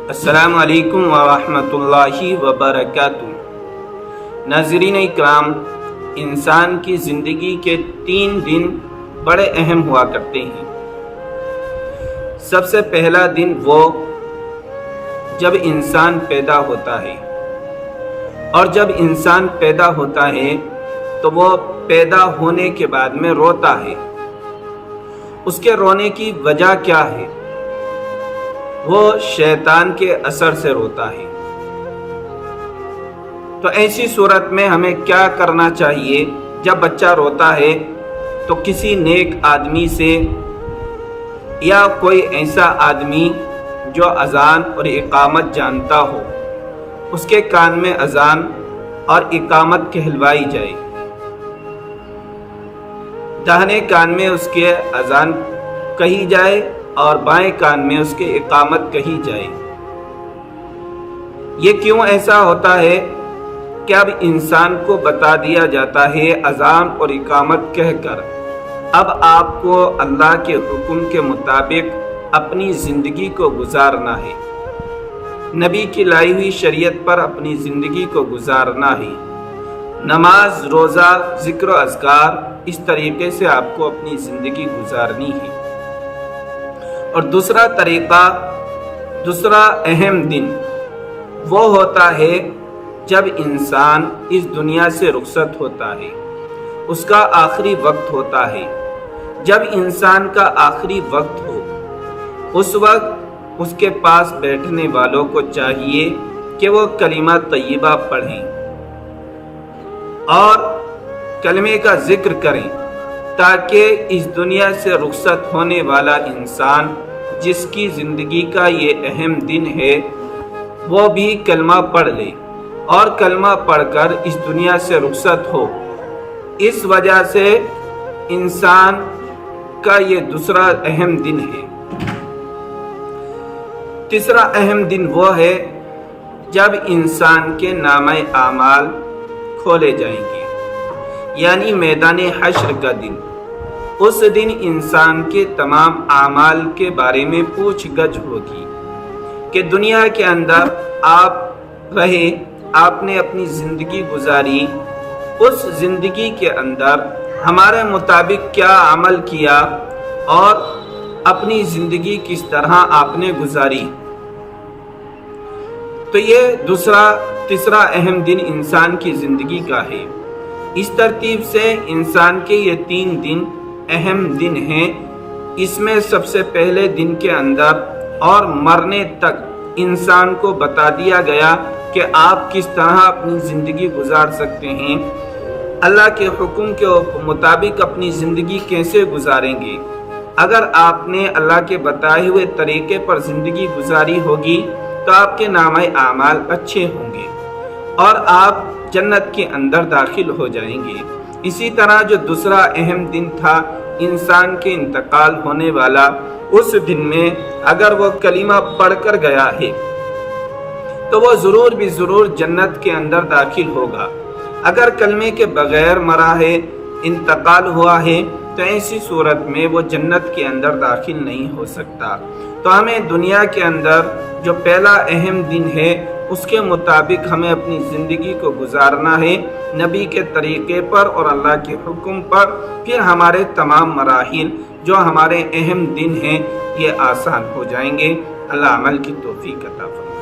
السلام علیکم ورحمۃ اللہ وبرکاتہ۔ ناظرین اکرام، انسان کی زندگی کے 3 دن بڑے اہم ہوا کرتے ہیں۔ سب سے پہلا دن وہ جب انسان پیدا ہوتا ہے، اور جب انسان پیدا ہوتا ہے تو وہ پیدا ہونے کے بعد میں روتا ہے۔ اس کے رونے کی وجہ کیا ہے؟ وہ شیطان کے اثر سے روتا ہے۔ تو ایسی صورت میں ہمیں کیا کرنا چاہیے؟ جب بچہ روتا ہے تو کسی نیک آدمی سے یا کوئی ایسا آدمی جو اذان اور اقامت جانتا ہو، اس کے کان میں اذان اور اقامت کہلوائی جائے۔ داہنے کان میں اس کے اذان کہی جائے اور بائیں کان میں اس کے اقامت کہی جائے۔ یہ کیوں ایسا ہوتا ہے کہ اب انسان کو بتا دیا جاتا ہے اذان اور اقامت کہہ کر اب آپ کو اللہ کے حکم کے مطابق اپنی زندگی کو گزارنا ہے، نبی کی لائی ہوئی شریعت پر اپنی زندگی کو گزارنا ہے۔ نماز، روزہ، ذکر و اذکار، اس طریقے سے آپ کو اپنی زندگی گزارنی ہے۔ اور دوسرا طریقہ، دوسرا اہم دن وہ ہوتا ہے جب انسان اس دنیا سے رخصت ہوتا ہے، اس کا آخری وقت ہوتا ہے۔ جب انسان کا آخری وقت ہو، اس وقت اس کے پاس بیٹھنے والوں کو چاہیے کہ وہ کلمہ طیبہ پڑھیں اور کلمے کا ذکر کریں، تاکہ اس دنیا سے رخصت ہونے والا انسان جس کی زندگی کا یہ اہم دن ہے وہ بھی کلمہ پڑھ لے اور کلمہ پڑھ کر اس دنیا سے رخصت ہو۔ اس وجہ سے انسان کا یہ دوسرا اہم دن ہے۔ تیسرا اہم دن وہ ہے جب انسان کے نامہ اعمال کھولے جائیں گے، یعنی میدان حشر کا دن۔ اس دن انسان کے تمام اعمال کے بارے میں پوچھ گچھ ہوگی کہ دنیا کے اندر آپ رہے، آپ نے اپنی زندگی گزاری، اس زندگی کے اندر ہمارے مطابق کیا عمل کیا اور اپنی زندگی کس طرح آپ نے گزاری۔ تو یہ تیسرا اہم دن انسان کی زندگی کا ہے۔ اس ترتیب سے انسان کے یہ 3 دن اہم دن ہیں۔ اس میں سب سے پہلے دن کے اندر اور مرنے تک انسان کو بتا دیا گیا کہ آپ کس طرح اپنی زندگی گزار سکتے ہیں، اللہ کے حکم کے مطابق اپنی زندگی کیسے گزاریں گے۔ اگر آپ نے اللہ کے بتائے ہوئے طریقے پر زندگی گزاری ہوگی تو آپ کے نامہ اعمال اچھے ہوں گے اور آپ جنت کے اندر داخل ہو جائیں گے۔ اسی طرح جو دوسرا اہم دن تھا انسان کے انتقال ہونے والا، اس دن میں اگر وہ کلمہ پڑھ کر گیا ہے تو وہ ضرور بھی ضرور جنت کے اندر داخل ہوگا۔ اگر کلمے کے بغیر مرا ہے، انتقال ہوا ہے، تو ایسی صورت میں وہ جنت کے اندر داخل نہیں ہو سکتا۔ تو ہمیں دنیا کے اندر جو پہلا اہم دن ہے اس کے مطابق ہمیں اپنی زندگی کو گزارنا ہے، نبی کے طریقے پر اور اللہ کے حکم پر۔ پھر ہمارے تمام مراحل جو ہمارے اہم دن ہیں یہ آسان ہو جائیں گے۔ اللہ عمل کی توفیق عطا فرمائے۔